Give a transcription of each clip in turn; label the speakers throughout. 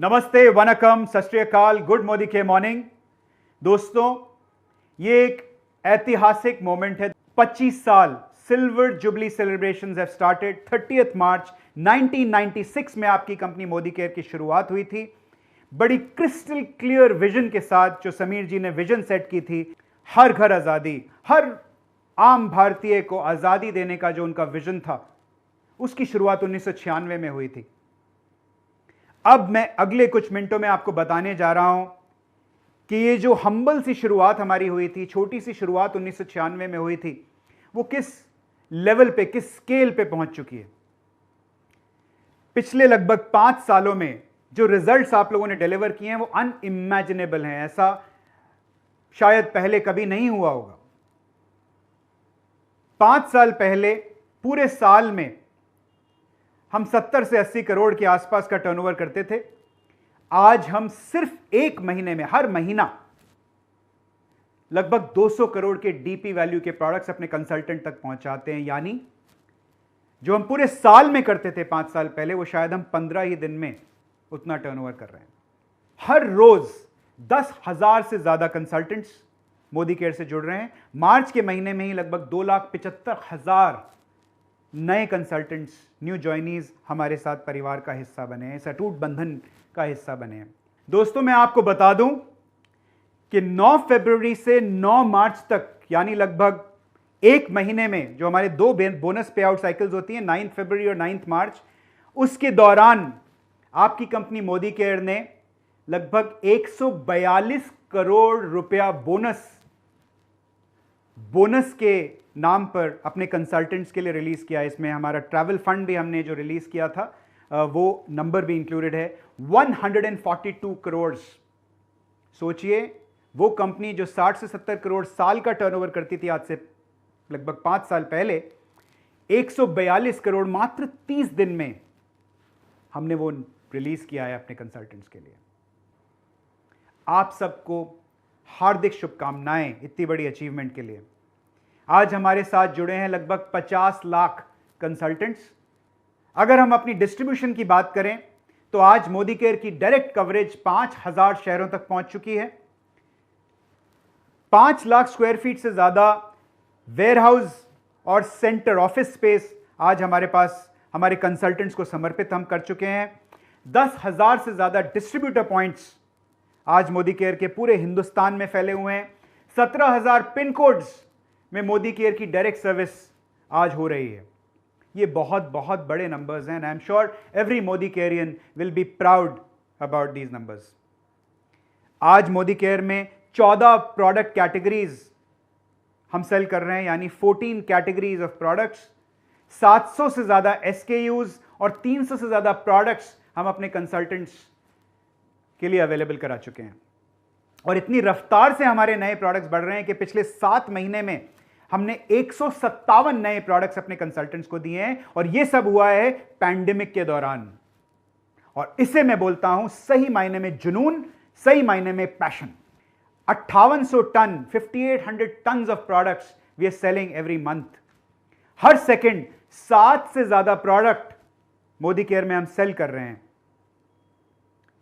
Speaker 1: नमस्ते, वनकम, सत श्री अकाल, गुड मोदी के मॉर्निंग। दोस्तों, ये एक ऐतिहासिक मोमेंट है। 25 साल silver jubilee celebrations have started. 30 मार्च 1996 में आपकी कंपनी मोदी केयर की शुरुआत हुई थी। बड़ी क्रिस्टल क्लियर विजन के साथ जो समीर जी ने विजन सेट की थी, हर घर आजादी, हर आम भारतीय को आजादी देने का जो उनका विजन था, उसकी शुरुआत 1996 में हुई थी। अब मैं अगले कुछ मिनटों में आपको बताने जा रहा हूं कि ये जो हम्बल सी शुरुआत हमारी हुई थी, छोटी सी शुरुआत 1996 में हुई थी, वो किस लेवल पे, किस स्केल पे पहुंच चुकी है। पिछले लगभग 5 सालों में जो रिजल्ट्स आप लोगों ने डिलीवर किए हैं वो अनइमेजिनेबल हैं। ऐसा शायद पहले कभी नहीं हुआ होगा। 5 साल पहले पूरे साल में हम 70 से 80 करोड़ के आसपास का टर्नओवर करते थे। आज हम सिर्फ एक महीने में, हर महीना लगभग 200 करोड़ के डीपी वैल्यू के प्रोडक्ट्स अपने कंसल्टेंट तक पहुंचाते हैं। यानी जो हम पूरे साल में करते थे 5 साल पहले, वो शायद हम 15 ही दिन में उतना टर्नओवर कर रहे हैं। हर रोज 10,000 से ज्यादा कंसल्टेंट्स मोदी केयर से जुड़ रहे हैं। मार्च के महीने में ही लगभग 2,75,000 नए कंसल्टेंट्स, न्यू जॉइनीज हमारे साथ परिवार का हिस्सा बने हैं, इस अटूट बंधन का हिस्सा बने हैं। दोस्तों, मैं आपको बता दूं कि 9 फरवरी से 9 मार्च तक, यानी लगभग एक महीने में जो हमारे 2 बोनस पे आउट साइकिल्स होती हैं, 9 फरवरी और 9 मार्च, उसके दौरान आपकी कंपनी मोदी केयर ने लगभग 142 करोड़ रुपया बोनस के नाम पर अपने कंसल्टेंट्स के लिए रिलीज किया। इसमें हमारा ट्रैवल फंड भी हमने जो रिलीज किया था, वो नंबर भी इंक्लूडेड है, 142 करोड़। सोचिए, वो कंपनी जो 60 से 70 करोड़ साल का टर्नओवर करती थी आज से लगभग 5 साल पहले, 142 करोड़ मात्र 30 दिन में हमने वो रिलीज किया है अपने कंसल्टेंट्स के लिए। आप सबको हार्दिक शुभकामनाएं इतनी बड़ी अचीवमेंट के लिए। आज हमारे साथ जुड़े हैं लगभग 50 लाख कंसल्टेंट्स। अगर हम अपनी डिस्ट्रीब्यूशन की बात करें तो आज मोदी केयर की डायरेक्ट कवरेज 5,000 शहरों तक पहुंच चुकी है। 5 लाख स्क्वायर फीट से ज्यादा वेयरहाउस और सेंटर ऑफिस स्पेस आज हमारे पास हमारे कंसल्टेंट्स को समर्पित हम कर चुके हैं। 10,000 से ज्यादा डिस्ट्रीब्यूटर पॉइंट्स आज मोदी केयर के पूरे हिंदुस्तान में फैले हुए हैं। 17,000 पिन कोड्स में मोदी केयर की डायरेक्ट सर्विस आज हो रही है। ये बहुत बहुत बड़े नंबर्स हैं। I am sure every Modicarean will be proud about these numbers. आज मोदी केयर में 14 प्रोडक्ट कैटेगरीज हम सेल कर रहे हैं, यानी 14 कैटेगरीज ऑफ प्रोडक्ट्स। 700 से ज्यादा SKUs और 300 से ज्यादा प्रोडक्ट्स हम अपने कंसल्टेंट्स के लिए अवेलेबल करा चुके हैं। और इतनी रफ्तार से हमारे नए प्रोडक्ट्स बढ़ रहे हैं कि पिछले 7 महीने में हमने 157 नए प्रोडक्ट्स अपने कंसल्टेंट्स को दिए हैं, और यह सब हुआ है पैंडेमिक के दौरान। और इसे मैं बोलता हूं सही मायने में जुनून, सही मायने में passion. 5800 ton, 5800 tons of products we are selling every month. हर सेकंड 7 से ज्यादा प्रोडक्ट मोदी केयर में हम सेल कर रहे हैं।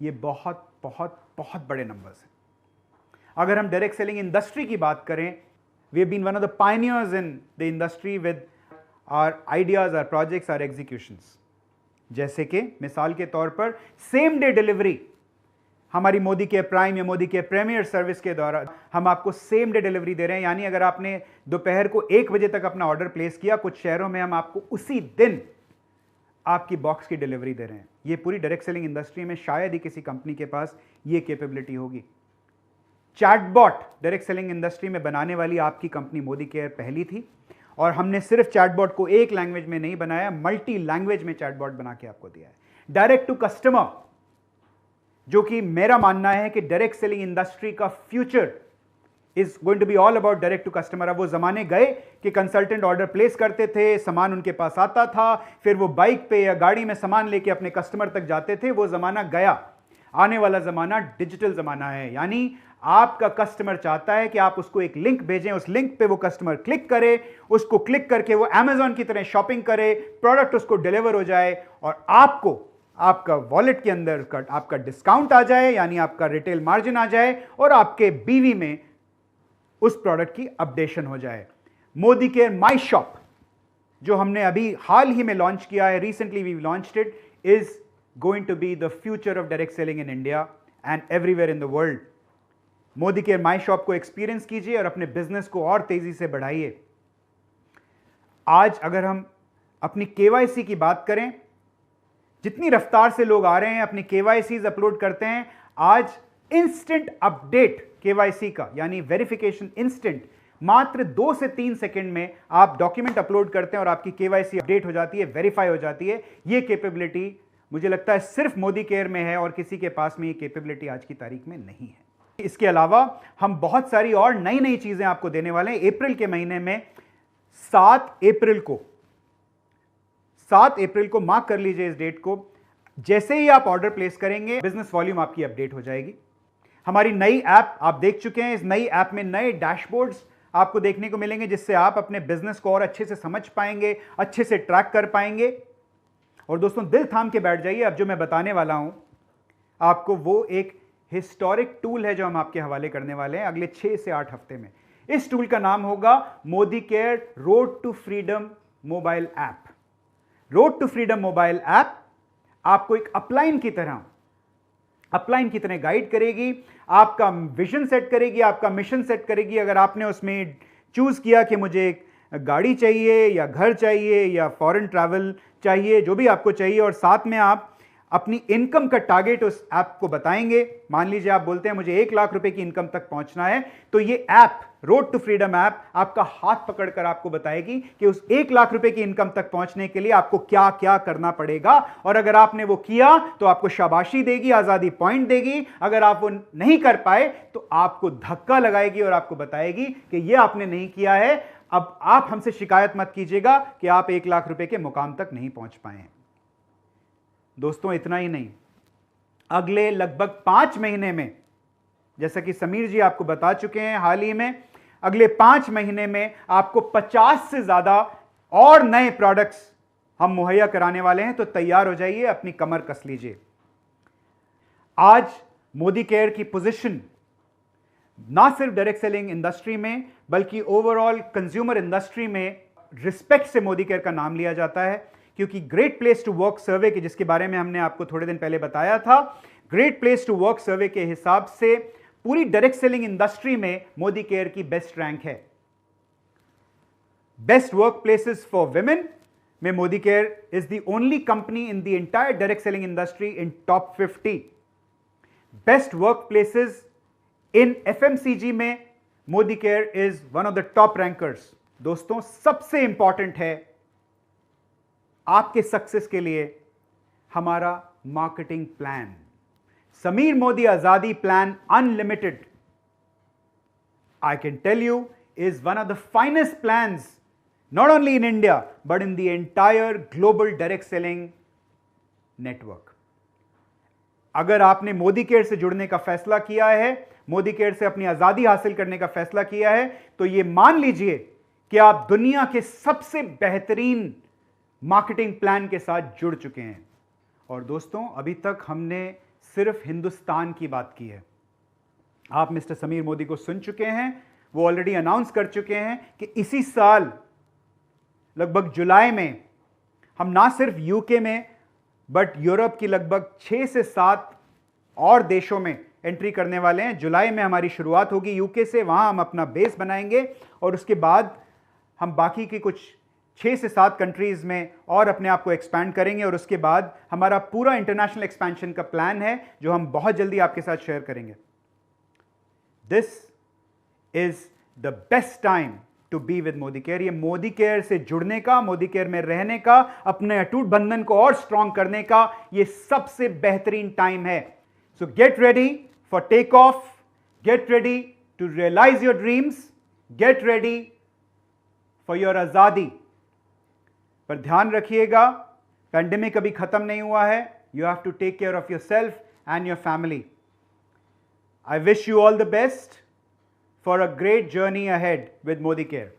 Speaker 1: ये बहुत बहुत बहुत बड़े नंबर्स हैं। अगर हम डायरेक्ट सेलिंग इंडस्ट्री की बात करें, we have been one of the pioneers in the industry with our ideas, our projects, our executions. जैसे कि मिसाल के तौर पर सेम डे डिलीवरी, हमारी मोदी केयर प्राइम या मोदी केयर प्रीमियर सर्विस के दौरान हम आपको सेम डे डिलीवरी दे रहे हैं। यानी अगर आपने दोपहर को 1 बजे तक अपना ऑर्डर प्लेस किया, कुछ शहरों में हम आपको उसी दिन आपकी बॉक्स की डिलीवरी दे रहे हैं। ये पूरी डायरेक्ट सेलिंग इंडस्ट्री में शायद ही किसी कंपनी के पास ये कैपेबिलिटी होगी। चैटबॉट डायरेक्ट सेलिंग इंडस्ट्री में बनाने वाली आपकी कंपनी मोदी केयर पहली थी, और हमने सिर्फ चैटबॉट को एक लैंग्वेज में नहीं बनाया, मल्टी लैंग्वेज में चैटबॉट बना के आपको दिया है। डायरेक्ट टू कस्टमर, जो कि मेरा मानना है कि डायरेक्ट सेलिंग इंडस्ट्री का future is going to be all about direct to customer. अब वो जमाने गए कि कंसल्टेंट ऑर्डर प्लेस करते थे, सामान उनके पास आता था, फिर वो बाइक पे या गाड़ी में सामान लेके अपने कस्टमर तक जाते थे। वो जमाना गया। आने वाला जमाना डिजिटल जमाना है। यानी आपका कस्टमर चाहता है कि आप उसको एक लिंक भेजें, उस लिंक पे वो कस्टमर क्लिक करे, उसको क्लिक करके वो Amazon की तरह शॉपिंग करे, प्रोडक्ट उसको डिलीवर हो जाए और आपको आपका वॉलेट के अंदर आपका डिस्काउंट आ जाए, यानी आपका रिटेल मार्जिन आ जाए और आपके बीवी में उस प्रोडक्ट की अपडेशन हो जाए। मोदी केयर माई शॉप जो हमने अभी हाल ही में लॉन्च किया है, recently we launched it, is going to be the future of direct selling in India and everywhere in the world. Modi care my shop को एक्सपीरियंस कीजिए और अपने बिजनेस को और तेजी से बढ़ाइए। आज अगर हम अपनी केवाईसी की बात करें, जितनी रफ्तार से लोग आ रहे हैं अपनी केवाईसीज अपलोड करते हैं, आज इंस्टेंट अपडेट केवाईसी का यानी वेरिफिकेशन इंस्टेंट, मात्र 2 से 3 सेकंड में आप डॉक्यूमेंट अपलोड करते हैं और आपकी केवाईसी अपडेट हो जाती है, वेरीफाई हो जाती है। यह कैपेबिलिटी मुझे लगता है सिर्फ मोदी केयर में है और किसी के पास में ये कैपेबिलिटी आज की तारीख में नहीं है। इसके अलावा हम बहुत सारी और नई नई चीजें आपको देने वाले हैं। अप्रैल के महीने में 7 अप्रैल को मार्क कर लीजिए इस डेट को, जैसे ही आप ऑर्डर प्लेस करेंगे बिजनेस वॉल्यूम आपकी अपडेट हो जाएगी। हमारी नई ऐप आप देख चुके हैं, इस नई ऐप में नए डैशबोर्ड्स आपको देखने को मिलेंगे जिससे आप अपने बिजनेस को और अच्छे से समझ पाएंगे, अच्छे से ट्रैक कर पाएंगे। और दोस्तों दिल थाम के बैठ जाइए, अब जो मैं बताने वाला हूं आपको वो एक हिस्टोरिक टूल है जो हम आपके हवाले करने वाले हैं अगले 6 से 8 हफ्ते में। इस टूल का नाम होगा Modi care road to freedom mobile app. Road to freedom mobile app आपको एक अपलाइन की तरह गाइड करेगी, आपका विजन सेट करेगी, आपका मिशन सेट करेगी। अगर आपने उसमें चूज किया कि मुझे एक गाड़ी चाहिए या घर चाहिए या फॉरेन ट्रैवल चाहिए, जो भी आपको चाहिए, और साथ में आप अपनी इनकम का टारगेट उस ऐप को बताएंगे। मान लीजिए आप बोलते हैं मुझे 1 लाख रुपए की इनकम तक पहुंचना है, तो ये app road to freedom app आपका हाथ पकड़कर आपको बताएगी कि उस 1 लाख रुपए की इनकम तक पहुंचने के लिए आपको क्या क्या करना पड़ेगा। और अगर आपने वो किया तो आपको शाबाशी देगी, आजादी पॉइंट देगी। अगर आप वो नहीं कर पाए तो आपको धक्का लगाएगी और आपको बताएगी कि ये आपने नहीं किया है, अब आप हमसे शिकायत मत कीजिएगा कि आप 1 लाख रुपए के मुकाम तक नहीं पहुंच पाए। दोस्तों इतना ही नहीं, अगले लगभग 5 महीने में, जैसा कि समीर जी आपको बता चुके हैं हाल ही में, अगले 5 महीने में आपको 50 से ज्यादा और नए प्रोडक्ट्स हम मुहैया कराने वाले हैं। तो तैयार हो जाइए, अपनी कमर कस लीजिए। आज मोदी केयर की पोजीशन ना सिर्फ डायरेक्ट सेलिंग इंडस्ट्री में बल्कि ओवरऑल कंज्यूमर इंडस्ट्री में रिस्पेक्ट से मोदी केयर का नाम लिया जाता है, क्योंकि great place to work survey के, जिसके बारे में हमने आपको थोड़े दिन पहले बताया था, great place to work survey के हिसाब से पूरी डायरेक्ट सेलिंग इंडस्ट्री में मोदी केयर की बेस्ट रैंक है। Best work places for women में Modicare is the only company in the entire direct selling industry in top 50। Best work places in FMCG में Modicare is one of the top rankers. दोस्तों सबसे important है आपके success के लिए हमारा marketing plan, Sameer Modi आजादी plan unlimited, I can tell you is one of the finest plans not only in India but in the entire global direct selling network. अगर आपने मोदी केयर से जुड़ने का फैसला किया है, मोदी केयर से अपनी आजादी हासिल करने का फैसला किया है, तो यह मान लीजिए कि आप दुनिया के सबसे बेहतरीन मार्केटिंग प्लान के साथ जुड़ चुके हैं। और दोस्तों अभी तक हमने सिर्फ हिंदुस्तान की बात की है। आप मिस्टर समीर मोदी को सुन चुके हैं, वो ऑलरेडी अनाउंस कर चुके हैं कि इसी साल लगभग जुलाई में हम ना सिर्फ यूके में बट यूरोप की लगभग 6 से 7 और देशों में एंट्री करने वाले हैं। जुलाई में हमारी शुरुआत होगी यूके से, वहां हम अपना बेस बनाएंगे और उसके बाद हम बाकी की कुछ 6 से 7 कंट्रीज में और अपने आप को एक्सपैंड करेंगे। और उसके बाद हमारा पूरा इंटरनेशनल एक्सपेंशन का प्लान है जो हम बहुत जल्दी आपके साथ शेयर करेंगे। This is the best time to be with Modi care. ये मोदी केयर से जुड़ने का, मोदी केयर में रहने का, अपने अटूट बंधन को और स्ट्रांग करने का ये सबसे बेहतरीन टाइम है। So get ready for take off, get ready to realize your dreams, get ready for your आजादी। पर ध्यान रखिएगा, पैंडेमिक अभी खत्म नहीं हुआ है। You have to take care of yourself and your family. I wish you all the best for a great journey ahead with Modi Care.